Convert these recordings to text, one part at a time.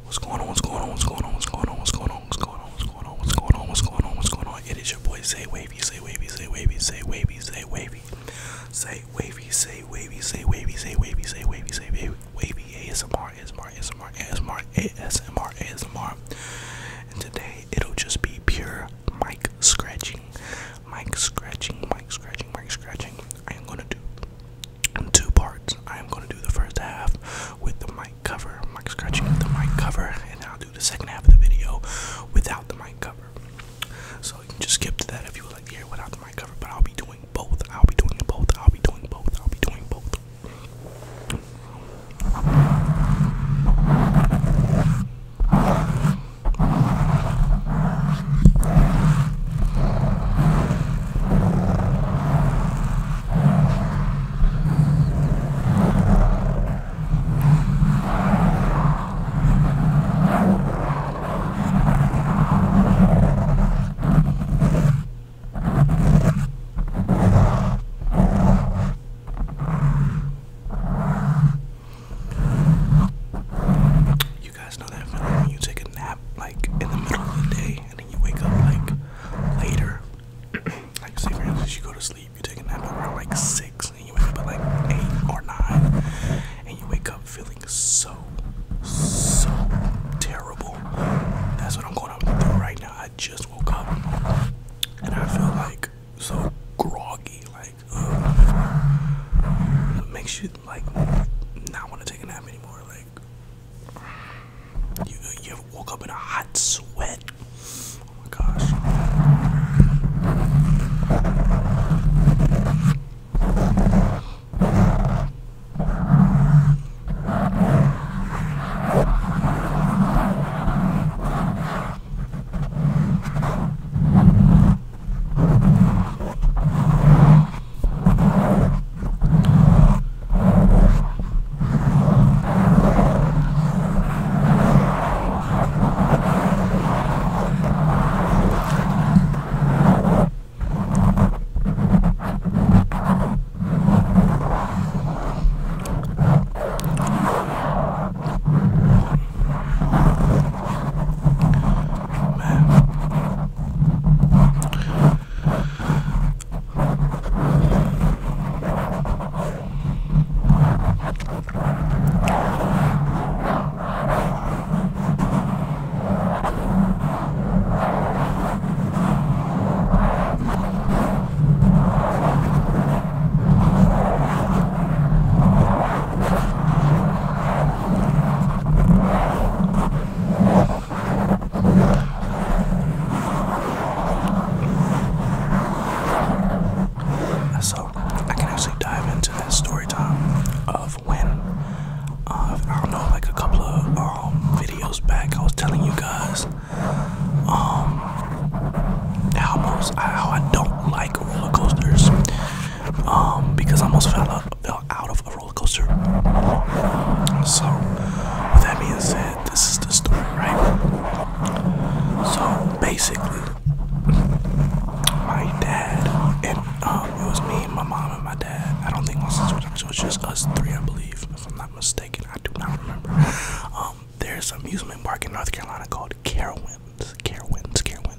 What's going on? What's going on? What's going on? What's going on? What's going on? What's going on? What's going on? What's going on? What's going on? What's going on? It is your boy Say Wavy, Say Wavy, Say Wavy, Say Wavy, Say Wavy, Say Wavy, Say Wavy, Say Wavy, Say Wavy, Say Wavy, Say Wavy, Wavy, ASMR, ASMR, ASMR, ASMR, ASMR, ASMR. And today it'll just be pure mic scratching, mic scratching, mic scratching, mic scratching. I am gonna do in two parts. I am gonna do the first half with the mic cover, mic scratching with the mic cover, and I'll do the second half of the video without the mic cover. So you can just skip to that if you would like to hear without the mic cover, but I'll be doing both. I'll be doing both. I'll be doing both. I'll be doing both. Just woke up and I feel like so groggy, like it makes you like not want to take a nap anymore. Like you ever woke up in a hot sweat? Oh my gosh. So I can actually dive into that story time of when I don't know, like a couple of videos back, I was telling you guys how I don't like roller coasters because I almost fell out of a roller coaster. So with that being said, this is the story, right? So basically, my dad and it was me, my mom, and my dad. I don't think my sister was, it was just us three, I believe, if I'm not mistaken. I do not remember. There's an amusement park in North Carolina called Carowinds.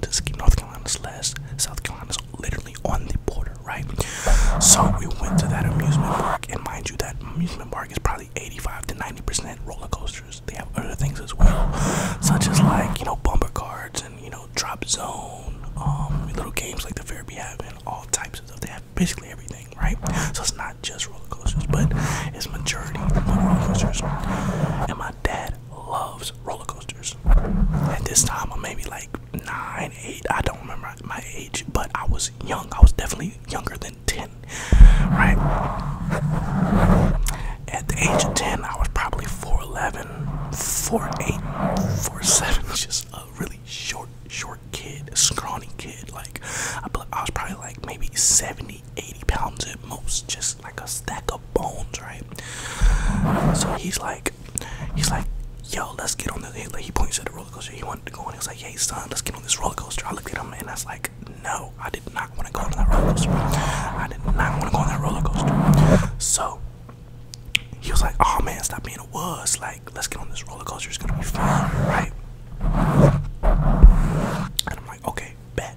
It's North Carolina / South Carolina, is literally on the border, right? So we went to that amusement park, and mind you, that amusement park is probably 85 to 90% roller coasters. They have other things as well, such as like, you know, bumper cards and, you know, drop zone, little games like the fair be having, all types of stuff. They have basically everything, right? So it's not just roller coasters, but it's majority roller coasters. And my dad loves roller coasters. At this time, I'm maybe like 9, 8. I don't remember my age, but I was young. I was definitely younger than 10, right? At the age of 10, I was probably 4'11", 4'8", 4'7", just a really short kid, scrawny kid. Like I was probably like maybe 70, 80 pounds at most, just like a stack of bones, right? So he's like, yo, let's get on the, like, he points at the roller coaster he wanted to go on. He was like, hey son, let's get on this roller coaster. I looked at him and I was like, no, I did not want to go on that roller coaster. I did not want to go on that roller coaster. So he was was like, oh man, stop being a wuss. Like, let's get on this roller coaster. It's gonna be fun, right? And I'm like, okay, bet.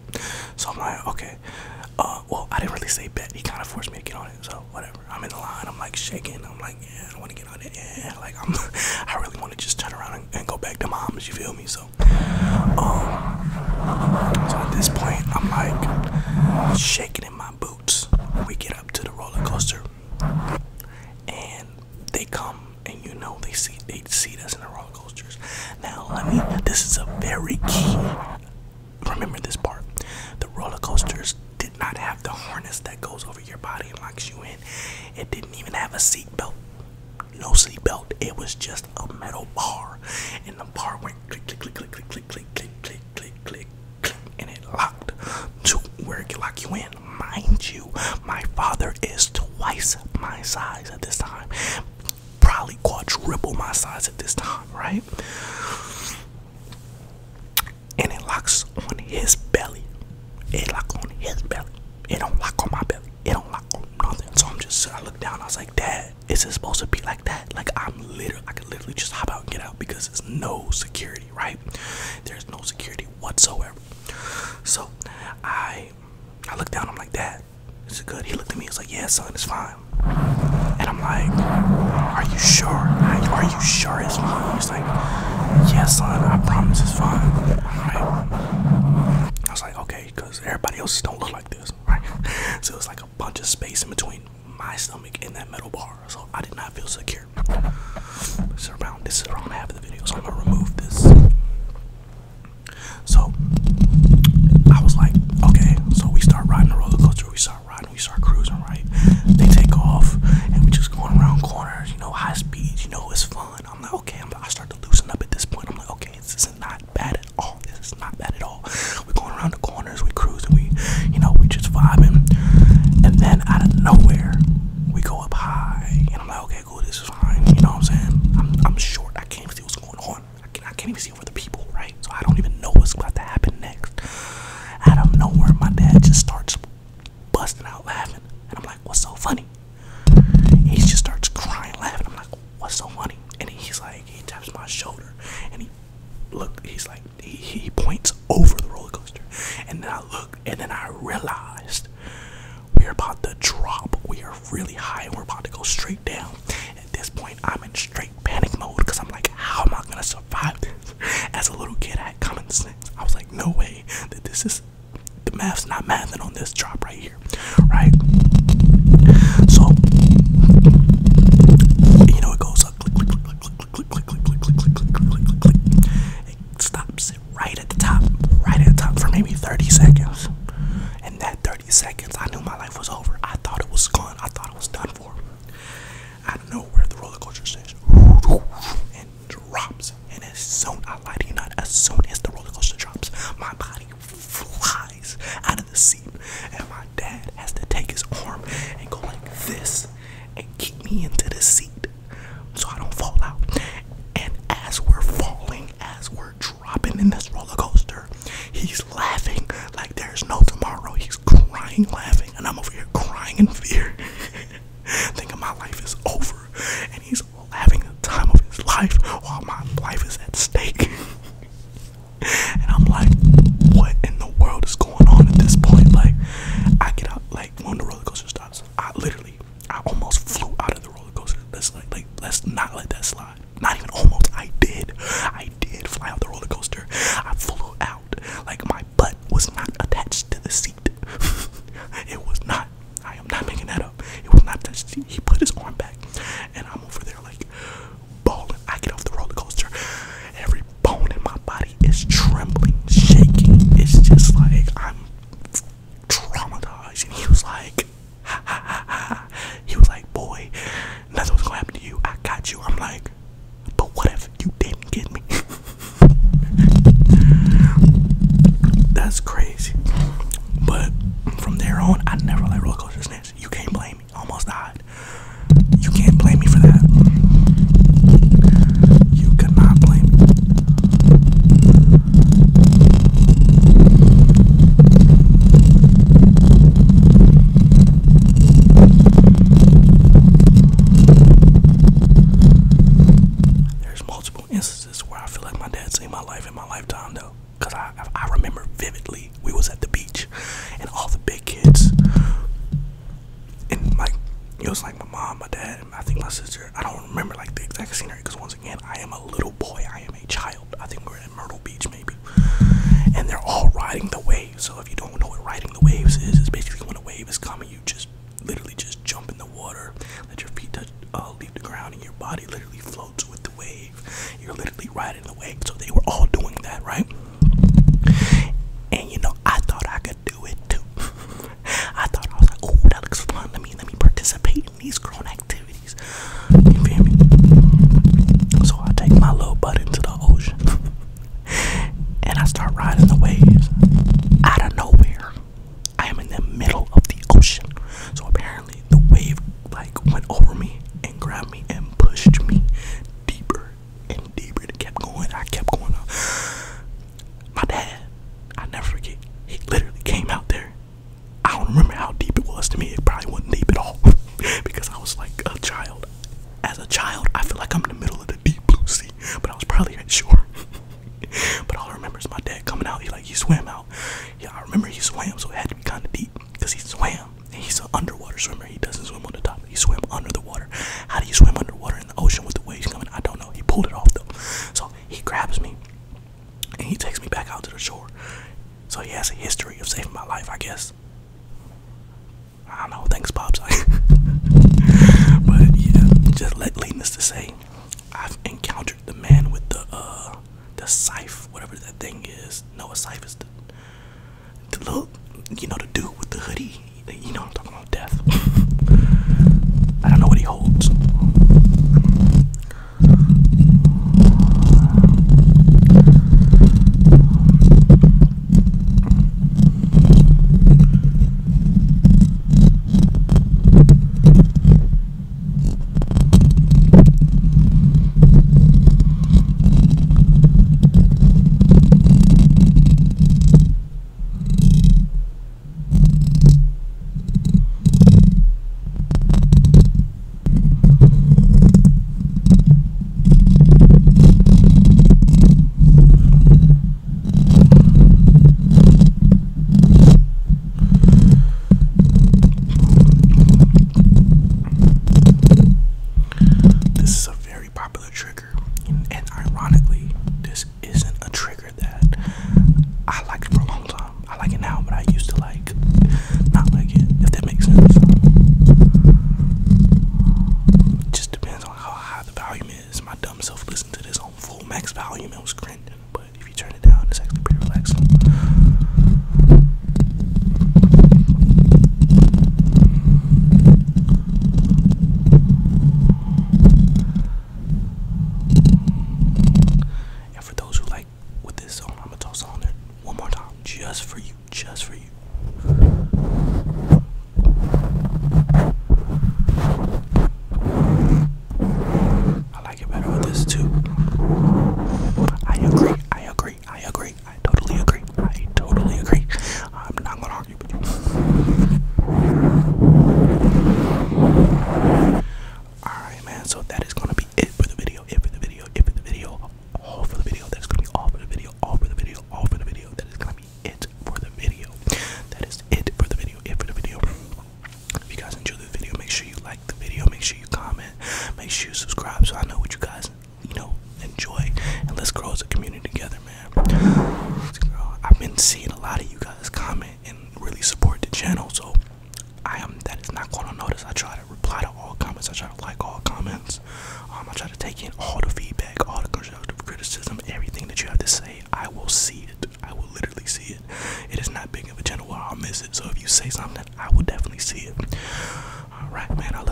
So I'm like, okay. Well, I didn't really say bet. He kind of forced me to get on it. So whatever. I'm in the line. I'm like shaking. I'm like, yeah, I don't want to get on it. Yeah, like I really want to just turn around and go back to mom's. You feel me? So, so at this point, I'm like shaking in my boots. We get up to the roller coaster, and they come, and you know they seat us in the roller coasters. Now this is a very key. Remember this part. The roller coasters did not have the harness that goes over your body and locks you in. It didn't even have a seat belt. No seat belt. It was just a metal bar, and the bar went click, click, click, click, click, click, click, click, click, click, click, click, and it locked to where it could lock you in. Mind you, my father is twice my size at this time, probably quadruple my size at this time, right? And it locks on his belly. It lock on his belly. It don't lock on my belly. It don't lock on nothing. So I look down. I was like, Dad, is it supposed to be like that? Like I could literally just hop out and get out because there's no security, right? There's no security whatsoever. So I look down. I'm like, Dad, is it good? He looked at me. He was like, yeah, son, it's fine. And I'm like, are you sure? Are you sure it's fine? He's like, yeah, son, I promise it's fine. Right? I was like, okay, because everybody else don't look like this, right? So it was like a bunch of space in between my stomach and that metal bar, so I did not feel secure. This is around half of the video, so I'm gonna remove this. So I was like, okay, so we start riding the roller coaster, we start cruising, right? They take off, and we just going around corners, you know, high speeds, you know, it's fun. I'm like, okay, I start to loosen up at this point. I'm like, okay, this is not bad at all. This is not bad at all. We're going around the corners, we cruising, we just vibing, and then out of nowhere, we go up high, and I'm like, okay, cool, this is fine. You know what I'm saying? I'm short. I can't even see what's going on. I can't even see over the people, right? So I don't even know what's about to happen next. Out of nowhere, my dad just starts busting out laughing, and I'm like, what's so funny? He just starts crying, laughing. I'm like, what's so funny? And he's like, he taps my shoulder, and he's like, he points over the roller coaster, and then I look, and then I realized we're about to drop. We are really high, and we're about to go straight down. At this point, I'm in straight panic mode because I'm like, how am I gonna survive this? As a little kid, I had common sense. I was like, no way that this is. The math's not mathing on this drop right here, right? So, you know, it goes up, click, click, click, click, click, click, click, click, click, click, click, click, click, click, click. It stops right at the top for maybe 30 seconds. And that 30 seconds, I knew my life was over. I thought it was gone. I thought it was done for. Out of nowhere, the roller coaster says, and drops. And as soon as the roller coaster drops, my body flies out of the seat, and my dad has to take his arm and go like this and keep me into the seat so I don't fall out. And as we're falling, as we're dropping in this roller coaster, he's laughing like there's no tomorrow. He's crying, laughing, and I'm over here crying in fear, thinking my life is over, and he's having the time of his life while my life is at stake. And I'm like, what in the world is going on at this point? Like, I get out, like, when the roller coaster stops, I almost flew out of the roller coaster. Let's not let that slide. Not even almost. I did fly out the roller coaster. I flew lifetime though, cause I remember vividly we was at the beach, and all the big kids, and like it was like my mom, my dad, and I think my sister. I don't remember like the exact scenery, because once again, I am a little boy. I am a child. I think we're at Myrtle Beach maybe, and they're all riding the waves. So if you don't know what riding the waves is, it's basically when a wave is coming, you just literally just jump in the water, let your feet touch, leave the ground, and your body literally floats with the wave. You're literally riding the wave. So they were all doing that, right? And you know, I thought I could do it too. I thought, I was like, oh, that looks fun. Let me participate in these grown activities. You feel me? So I take my little butt into the ocean and I start riding the waves. Out of nowhere, I am in the middle of the ocean. So apparently the wave like went over me and grabbed me and pushed me deeper and deeper. It kept going. I kept going up. My dad, I never forget, he literally came out there. I don't remember how deep it was to me. It probably wasn't deep at all because I was like a child. As a child, I feel like I'm in the middle of the deep blue sea, but I was probably at shore. But all I remember is my dad coming out. He swam out. Yeah, I remember he swam, so it had to be kind of deep because he swam. And he's an underwater swimmer. He doesn't swim on the top. He swam under the water. How do you swim underwater in the ocean with the waves coming? I don't know. He pulled it off though. So he grabs me and he takes me back out to the shore. So he has a history of saving my life, I guess. I don't know. Thanks, Pops. But yeah, just needless to say, I've encountered the man with the scythe, whatever that thing is. No, a scythe is the little, you know, the dude with the hoodie. You know what I'm talking about, Death. I don't know what he holds. Say something, I will definitely see it. Alright, man, I love